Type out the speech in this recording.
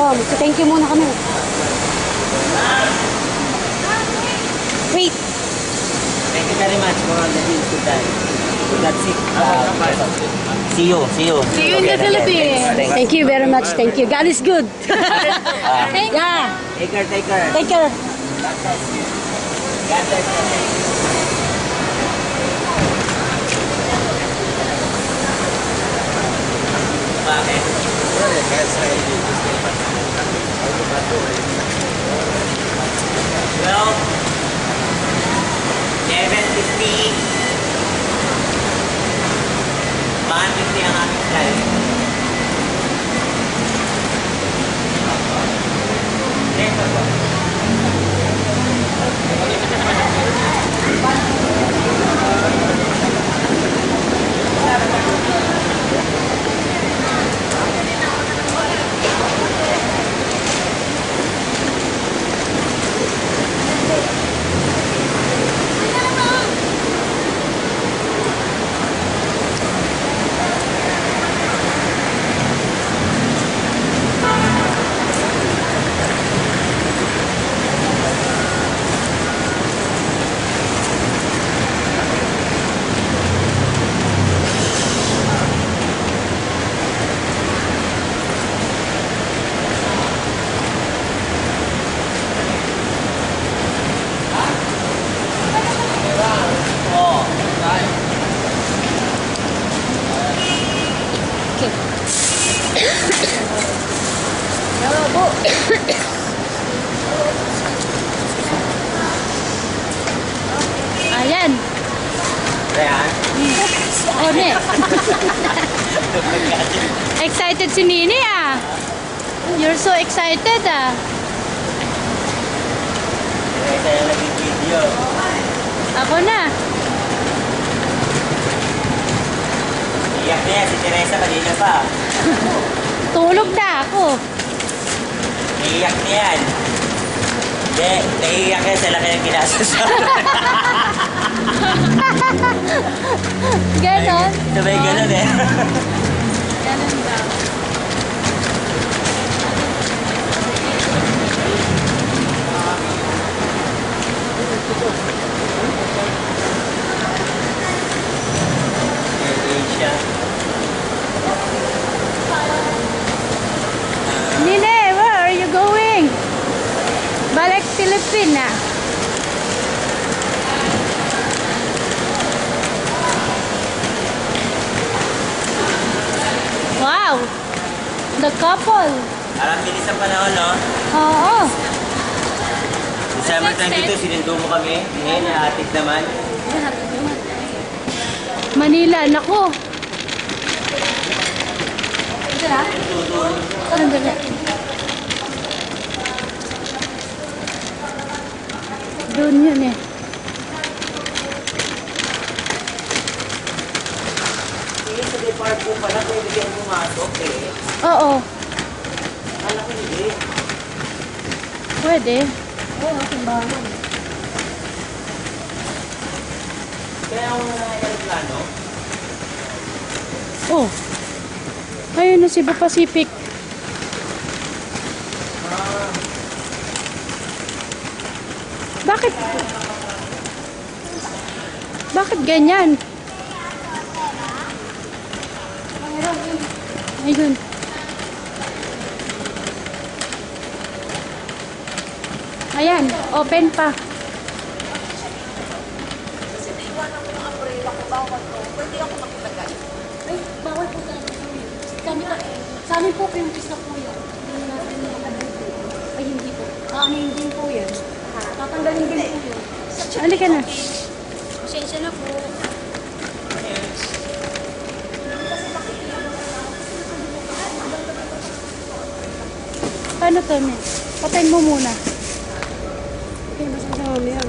Thank you muna kami. Wait. Thank you very much for all the deals today. That's it. See you. See you in the Philippines. Thank you very much. Thank you. God is good. Yeah. Take care, take care. Take care. God bless you. God bless you. Bakit? Well, 750. 150 ang aming flight. Ayan. Ayan. One. Excited si Nini ah. You're so excited ah. Ito yung naging video. Ako na. Iyak na yan si Teresa kanina pa. Tulog na ako. Iyak na yan. Hindi, naiiyak yan sa laki ng kinasasama. Ganon. Sabay ganon eh. Ganon daw. Asia. Nine, where are you going? Balik Pilipina. Wow! The couple. Parang bilis ang panahon, no? Oo. December 22, sinundo mo kami. Ngayon, nahatid naman. Manila, nako. Andali. Doon yun eh. Sa depart po pala, pwede kayong pumasok eh. Oo. Alam ko hindi. Pwede. Oo, simbahan. Kaya ako na plano. Oh. Ayun na Cebu Pacific. Bakit? Bakit ganyan? Ayun. Ayan, open pa. Kasi naiwanan ko yung umbrella ko, bawal ko. Pwede ako makilagay. Ay, bawal po talaga kami. Sa amin po yung pista po yun. Ay, hindi po. Ano hindi po yan? Tatanggalin din po yun. Halika na. Pasensya na po. Paano to, Miss? Patayin mo muna. Okay, masasama mo yan.